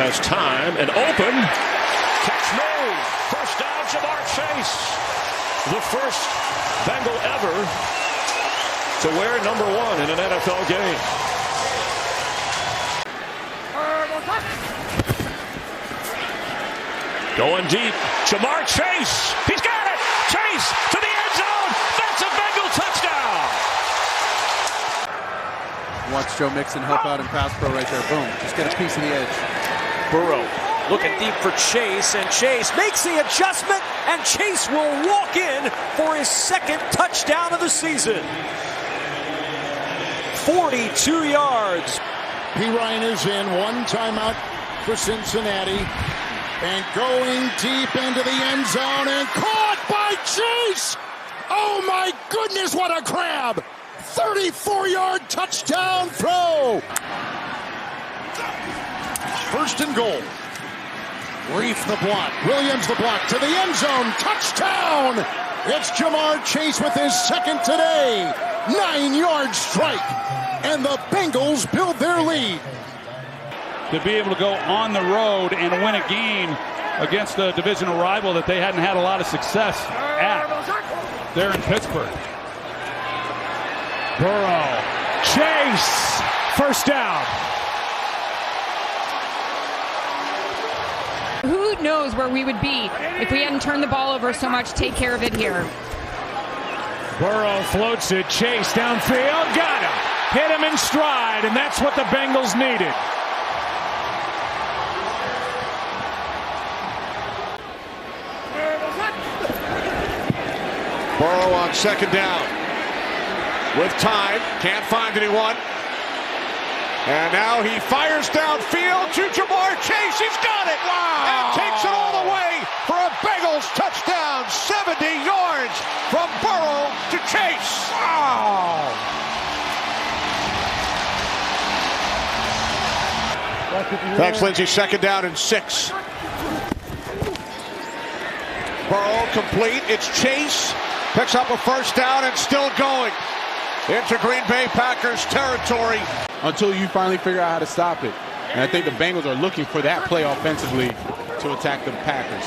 has time and open. Catch made. First down, Jamar Chase. The first Bengal ever to wear number 1 in an NFL game. Going deep. Jamar Chase. He's got it. Chase to the end zone. That's a Bengal touchdown. Watch Joe Mixon help out in pass pro right there. Boom. Just get a piece of the edge. Burrow looking deep for Chase, and Chase makes the adjustment, and Chase will walk in for his second touchdown of the season. 42 yards. P. Ryan is in. One timeout for Cincinnati. And going deep into the end zone and caught by Chase. Oh my goodness, what a grab. 34-yard touchdown throw. First and goal. Reef the block. Williams the block to the end zone. Touchdown. It's Jamar Chase with his second today. 9-yard strike. And the Bengals build their lead. To be able to go on the road and win a game against a divisional rival that they hadn't had a lot of success at there in Pittsburgh. Burrow. Chase. First down. Who knows where we would be if we hadn't turned the ball over so much. Take care of it here. Burrow floats it. Chase downfield. Got him. Hit him in stride, and that's what the Bengals needed. Burrow on second down. With time. Can't find anyone. And now he fires downfield to Jamar Chase. He's got it. Wow. And takes it all the way for a Bengals touchdown. 70 yards from Burrow to Chase. Wow. Thanks, Lindsey. Second down and 6. Burrow complete. It's Chase. Picks up a first down and still going into Green Bay Packers territory. Until you finally figure out how to stop it. And I think the Bengals are looking for that play offensively to attack the Packers.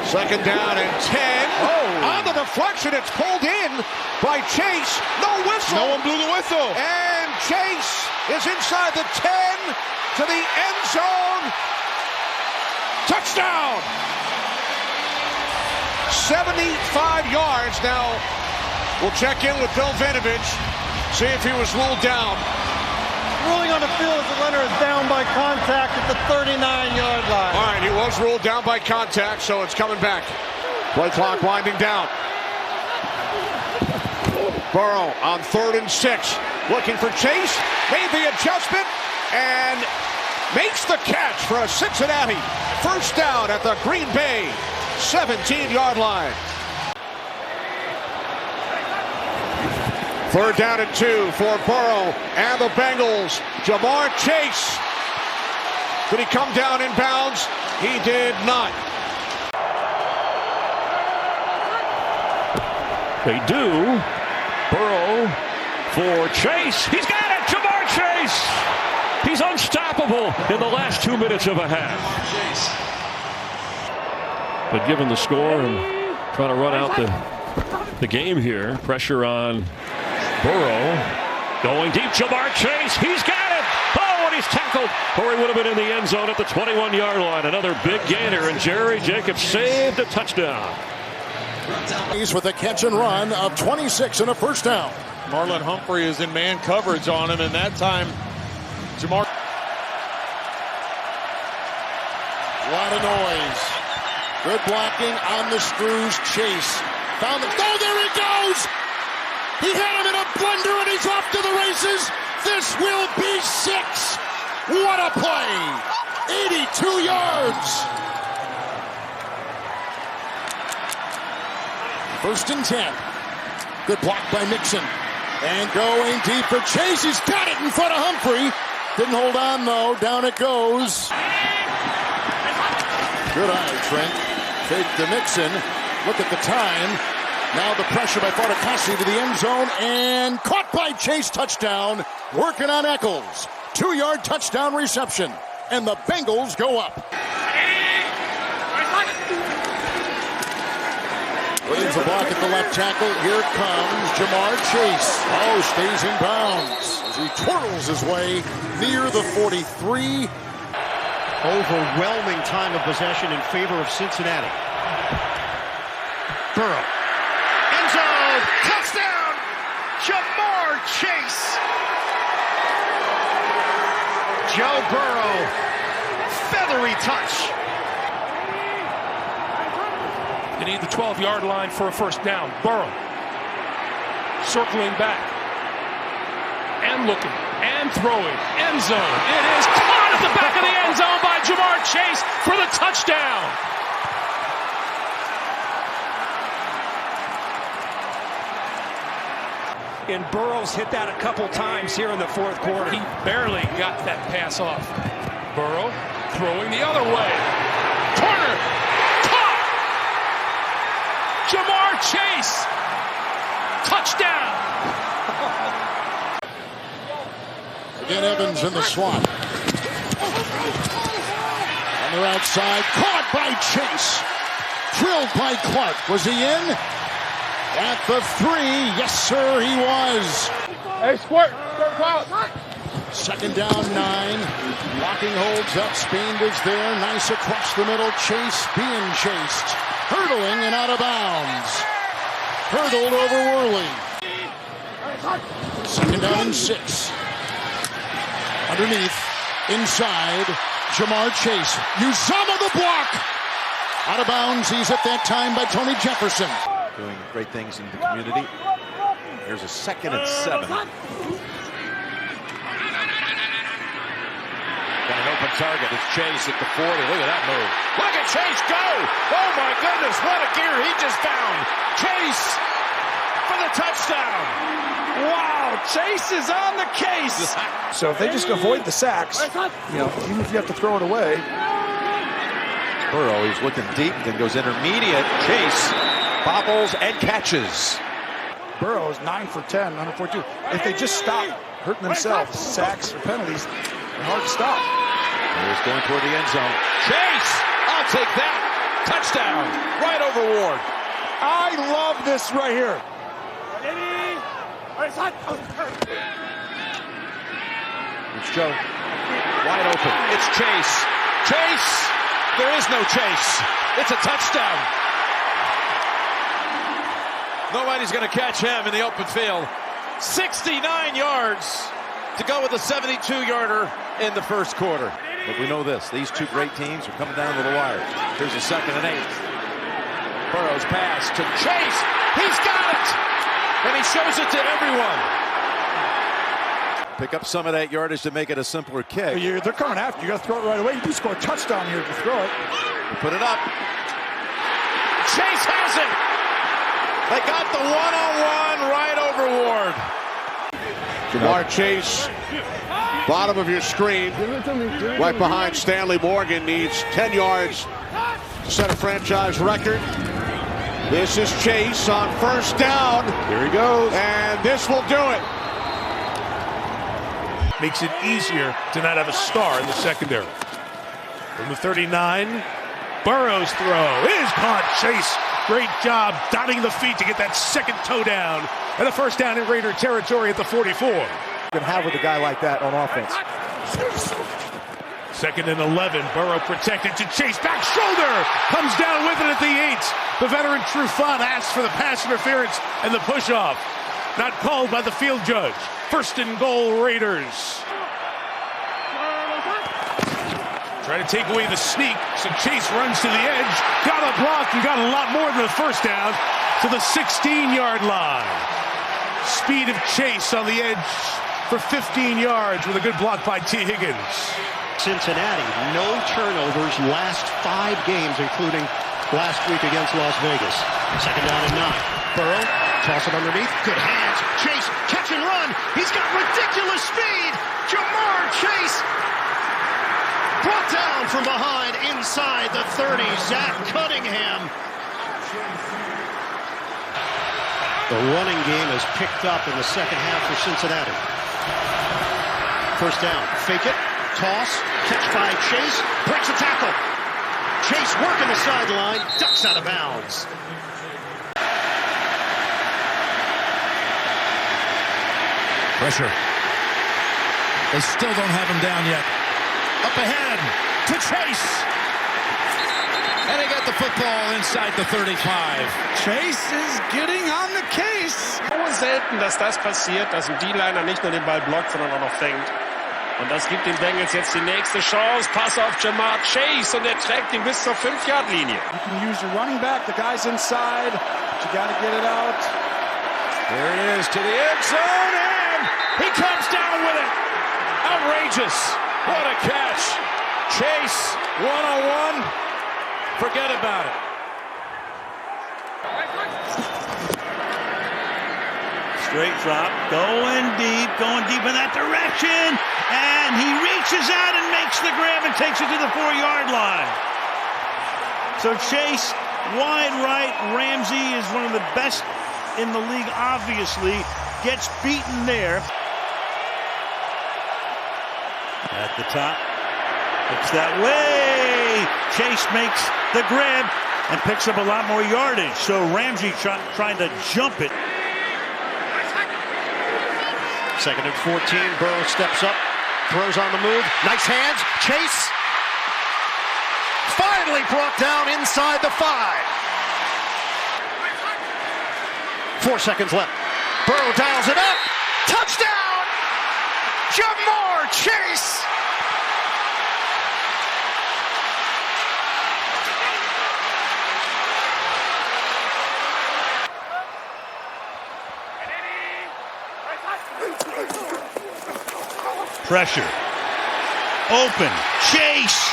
Second down and 10. Oh. On the deflection, it's pulled in by Chase. No whistle. No one blew the whistle. And Chase is inside the 10 to the end zone. Touchdown. 75 yards. Now we'll check in with Bill Vinovich, see if he was ruled down. Ruling on the field is that Leonard is down by contact at the 39-yard line. All right, he was ruled down by contact, so it's coming back. Play clock winding down. Burrow on 3rd and 6. Looking for Chase. Made the adjustment and makes the catch for a Cincinnati first down at the Green Bay 17-yard line. 3rd down and 2 for Burrow and the Bengals. Jamar Chase. Did he come down in bounds? He did not. They do. Burrow for Chase. He's got it. Jamar Chase. He's unstoppable in the last 2 minutes of a half. But given the score and trying to run out the game here, pressure on Burrow. Going deep, Jamar Chase. He's got it. Oh, and he's tackled, or he would have been in the end zone at the 21-yard line. Another big gainer, and Jerry Jacobs saved a touchdown. He's with a catch and run of 26 and a first down. Marlon Humphrey is in man coverage on him, and that time, Jamar. A lot of noise. Good blocking on the screws. Chase found him. Oh, there he goes! He had him in a blender, and he's off to the races. This will be 6. What a play! 82 yards. 1st and 10. Good block by Mixon. And going deep for Chase. He's got it in front of Humphrey. Didn't hold on, though. Down it goes. Good eye, Trent. Fake to Mixon. Look at the time. Now the pressure by Fatukasi to the end zone. And caught by Chase. Touchdown. Working on Eccles. 2-yard touchdown reception. and the Bengals go up. Williams a block at the left tackle. Here comes Jamar Chase. Oh, stays in bounds as he twirls his way near the 43. Overwhelming time of possession in favor of Cincinnati. Burrow. End zone. Touchdown. Jamar Chase. Joe Burrow. Feathery touch. You need the 12-yard line for a first down. Burrow circling back and looking and throwing. End zone. It is caught at the back of the end zone by Jamar Chase for the touchdown. And Burrow's hit that a couple times here in the fourth quarter. He barely got that pass off. Burrow throwing the other way. Turner. Caught. Jamar Chase. Touchdown. Again, Evans in the slot. On the outside, caught by Chase. Drilled by Clark. Was he in? At the 3, yes sir, he was. Hey, squirt. Second down, 9. Blocking holds up. Spain is there. Nice across the middle. Chase being chased. Hurdling and out of bounds. Hurdled over Worley. Second down and 6. Underneath, inside, Jamar Chase. Uzama the block. Out of bounds. He's at that time by Tony Jefferson. Doing great things in the community. Here's a 2nd and 7. Got an open target. It's Chase at the 40. Look at that move. Look at Chase go! Oh my goodness, what a gear he just found. Chase for the touchdown. Wow, Chase is on the case. So if they just avoid the sacks, even if you have to throw it away. Burrow, he's looking deep, then goes intermediate. Chase bobbles and catches. Burrow is 9 for 10, 142. If they just stop hurting themselves, sacks or penalties, they're hard to stop. He's going toward the end zone. Chase! I'll take that. Touchdown. Right over Ward. I love this right here. It's Joe. Wide open. It's Chase. Chase! There is no Chase. It's a touchdown. Nobody's going to catch him in the open field. 69 yards to go with a 72-yarder in the first quarter. But we know this. These two great teams are coming down to the wire. Here's a 2nd and 8. Burrow's pass to Chase. He's got it! And he shows it to everyone. Pick up some of that yardage to make it a simpler kick. They're coming after you. You got to throw it right away. You do score a touchdown here if you throw it. Put it up. Chase has it. They got the one-on-one right over Ward. Jamar Chase, bottom of your screen, right behind Stanley Morgan, needs 10 yards to set a franchise record. This is Chase on first down. Here he goes. And this will do it. Makes it easier to not have a star in the secondary. From the 39, Burrow's throw is caught. Chase, great job dotting the feet to get that second toe down. And a first down in Raider territory at the 44. You can have with a guy like that on offense. 2nd and 11. Burrow protected to Chase. Back shoulder. Comes down with it at the 8. The veteran Trufant asks for the pass interference and the push-off. Not called by the field judge. 1st and goal, Raiders. Trying to take away the sneak, so Chase runs to the edge. Got a block and got a lot more than a first down to the 16-yard line. Speed of Chase on the edge for 15 yards with a good block by T. Higgins. Cincinnati, no turnovers last 5 games, including last week against Las Vegas. 2nd down and 9. Burrow, toss it underneath. Good hands. Chase, catch and run. He's got ridiculous speed. Jamar Chase brought down from behind inside the 30. Zach Cunningham. The running game has picked up in the second half for Cincinnati. First down, fake it. Toss, catch by Chase, breaks a tackle. Chase working the sideline, ducks out of bounds. Pressure. They still don't have him down yet. Up ahead to Chase. And they got the football inside the 35. Chase is getting on the case. So selten, dass das passiert, dass ein D-Liner nicht nur den Ball blockt, sondern auch noch fängt. Und das gibt den Bengals jetzt die nächste Chance. Pass auf Jamar Chase und er trägt ihn bis zur 5-Yard-Linie. You can use your running back. The guy's inside, but you got to get it out. There it is to the end zone, and he comes down with it. Outrageous. What a catch. Chase, one-on-one. Forget about it. Straight drop, going deep in that direction, and he reaches out and makes the grab and takes it to the 4-yard line. So Chase, wide right, Ramsey is one of the best in the league, obviously, gets beaten there. At the top, it's that way. Chase makes the grab and picks up a lot more yardage. So Ramsey trying to jump it. 2nd and 14, Burrow steps up, throws on the move, nice hands, Chase finally brought down inside the 5. 4 seconds left, Burrow dials it up, touchdown, Jamar Chase. Pressure. Open. Chase.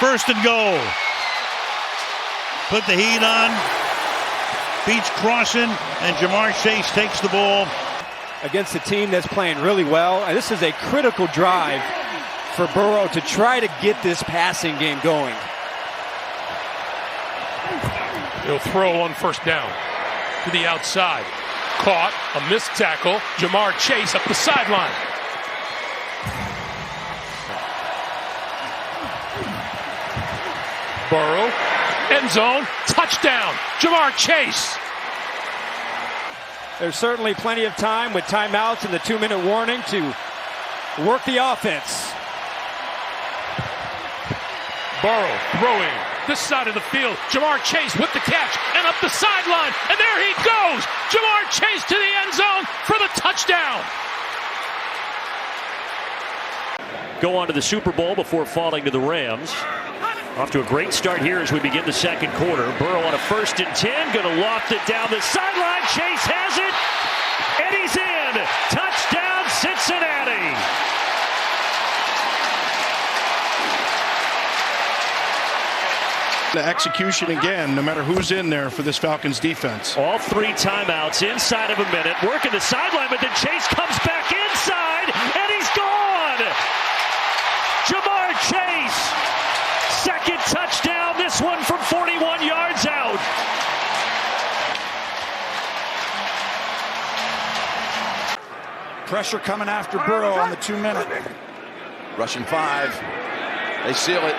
1st and goal. Put the heat on. Beats crossing, and Jamar Chase takes the ball. Against a team that's playing really well. And this is a critical drive for Burrow to try to get this passing game going. He'll throw on 1st down to the outside. Caught, a missed tackle. Jamar Chase up the sideline. Burrow, end zone, touchdown, Jamar Chase. There's certainly plenty of time with timeouts and the 2-minute warning to work the offense. Burrow throwing this side of the field. Jamar Chase with the catch and up the sideline. And there he goes. Jamar Chase to the end zone for the touchdown. Go on to the Super Bowl before falling to the Rams. Off to a great start here as we begin the 2nd quarter. Burrow on a 1st and 10. Going to loft it down the sideline. Chase has it. And he's in. Touchdown, Cincinnati. The execution again, no matter who's in there for this Falcons defense. All 3 timeouts inside of a minute. Working the sideline, but then Chase comes back inside, and he's gone. Jamar Chase. 2nd touchdown, this one from 41 yards out. Pressure coming after Burrow on the 2-minute. Rushing 5. They seal it.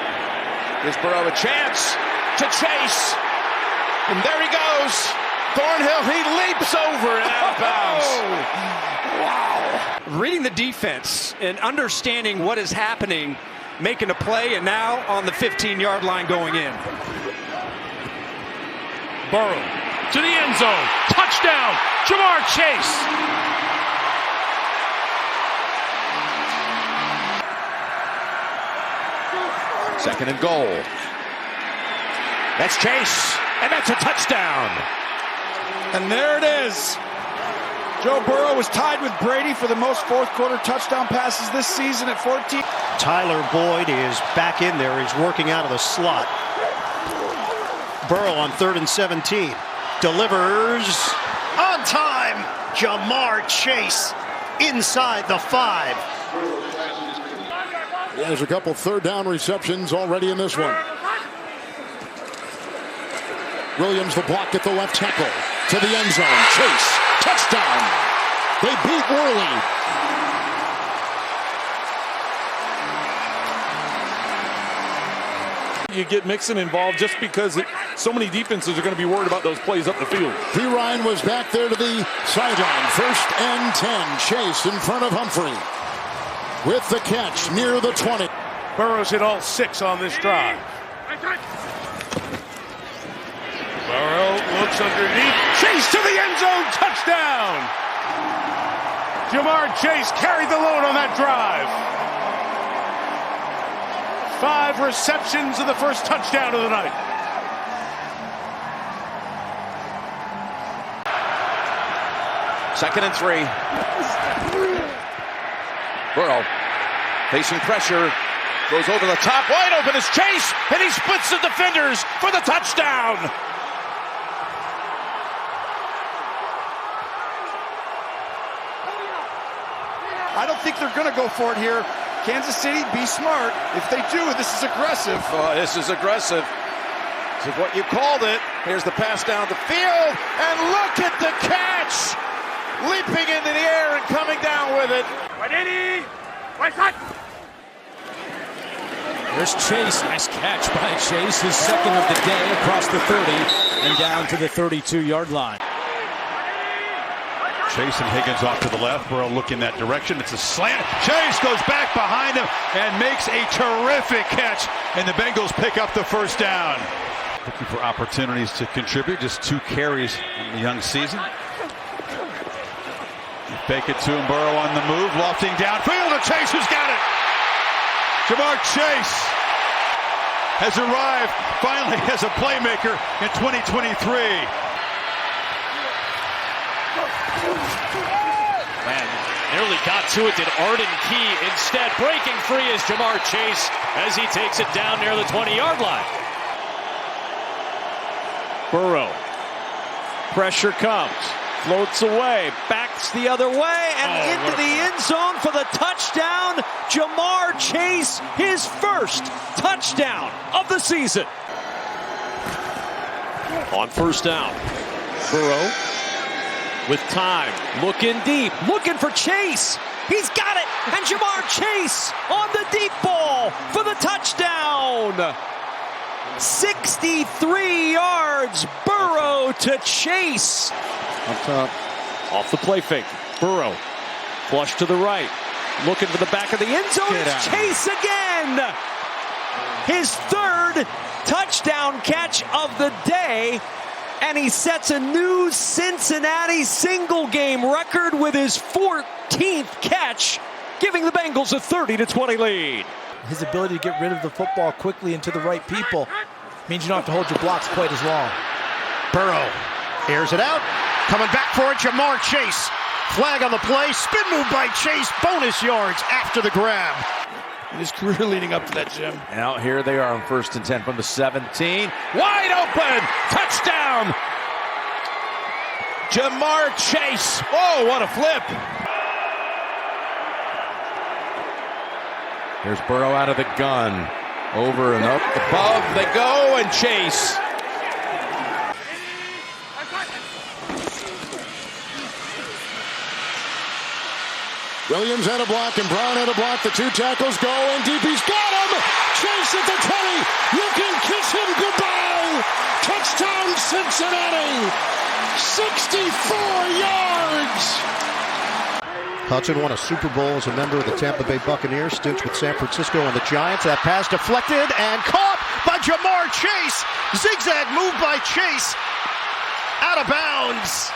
Gives Burrow a chance to Chase. And there he goes. Thornhill, he leaps over and out of bounds. Wow. Reading the defense and understanding what is happening, making a play, and now on the 15-yard line going in. Burrow to the end zone. Touchdown, Jamar Chase. Second and goal. That's Chase, and that's a touchdown. And there it is. Joe Burrow was tied with Brady for the most 4th-quarter touchdown passes this season at 14. Tyler Boyd is back in there. He's working out of the slot. Burrow on 3rd and 17. Delivers on time. Jamar Chase inside the 5. There's a couple 3rd down receptions already in this one. Williams the block at the left tackle. To the end zone. Chase. Touchdown. They beat Worley. you get Mixon involved just because so many defenses are going to be worried about those plays up the field. P. Ryan was back there to the sideline. 1st and 10. Chase in front of Humphrey with the catch near the 20. Burrow's hit all 6 on this drive. Burrow looks underneath. Chase to the end zone. Touchdown. Jamar Chase carried the load on that drive. 5 receptions of the first touchdown of the night. Second and 3. Burrow facing pressure. Goes over the top. Wide open is Chase. And he splits the defenders for the touchdown. I don't think they're going to go for it here. Kansas City, be smart. If they do, this is aggressive. Oh, this is aggressive. This is what you called it. Here's the pass down the field. And look at the catch. Leaping into the air and coming down with it. There's Chase. Nice catch by Chase. His second of the day across the 30 and down to the 32-yard line. Chase and Higgins off to the left. Burrow looking that direction. It's a slant. Chase goes back behind him and makes a terrific catch. And the Bengals pick up the first down. Looking for opportunities to contribute. Just 2 carries in the young season. Fake it to him. Burrow on the move. Lofting downfield to Chase, who's got it. Jamar Chase has arrived finally as a playmaker in 2023. Man, nearly got to it, did Arden Key. Instead, breaking free is Jamar Chase as he takes it down near the 20-yard line. Burrow. Pressure comes. Floats away. Backs the other way and into the end zone for the touchdown. Jamar Chase, his first touchdown of the season. On first down. Burrow. With time, looking deep, looking for Chase. He's got it, and Jamar Chase on the deep ball for the touchdown. 63 yards, Burrow to Chase. Up top, off the play fake. Burrow, flush to the right, looking for the back of the end zone. It's Chase again. His 3rd touchdown catch of the day. And he sets a new Cincinnati single-game record with his 14th catch, giving the Bengals a 30-20 lead. His ability to get rid of the football quickly and to the right people means you don't have to hold your blocks quite as long. Burrow airs it out. Coming back for it, Jamar Chase. Flag on the play. Spin move by Chase. Bonus yards after the grab. In his career leading up to that, Jim. Now here they are on 1st and 10 from the 17. Wide open. Touchdown. Jamar Chase. Oh, what a flip. Here's Burrow out of the gun. Over and up. Above they go, and Chase. Williams had a block and Brown had a block. The 2 tackles go and deep. He's got him. Chase at the 20. You can kiss him goodbye. Touchdown Cincinnati. 64 yards. Hudson won a Super Bowl as a member of the Tampa Bay Buccaneers. Stints with San Francisco and the Giants. That pass deflected and caught by Jamar Chase. Zigzag move by Chase. Out of bounds.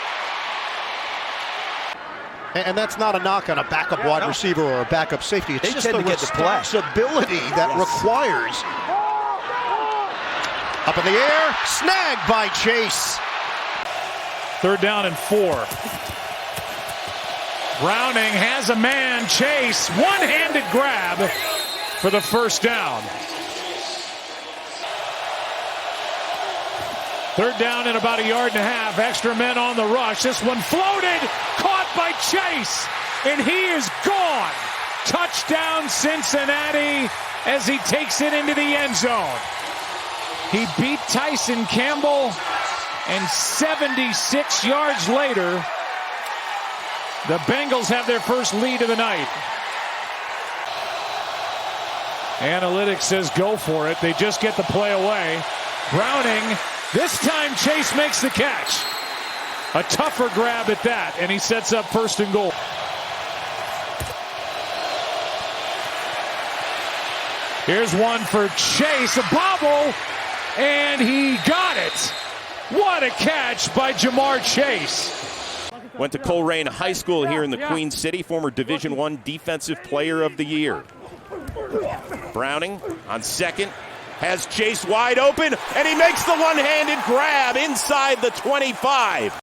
And that's not a knock on a backup wide receiver or a backup safety. It's just the responsibility that requires. Up in the air, snagged by Chase. 3rd down and 4. Browning has a man, Chase, one-handed grab for the first down. 3rd down and about 1.5 yards. Extra men on the rush. This one floated, caught by Chase, and he is gone. Touchdown Cincinnati as he takes it into the end zone. He beat Tyson Campbell, and 76 yards later, the Bengals have their first lead of the night. Analytics says go for it. They just get the play away. Browning. This time Chase makes the catch. A tougher grab at that, and he sets up 1st and goal. Here's one for Chase, a bobble, and he got it. What a catch by Jamar Chase. Went to Coleraine High School here in the Queen City, former Division I Defensive Player of the Year. Browning on second, has Chase wide open, and he makes the one-handed grab inside the 25.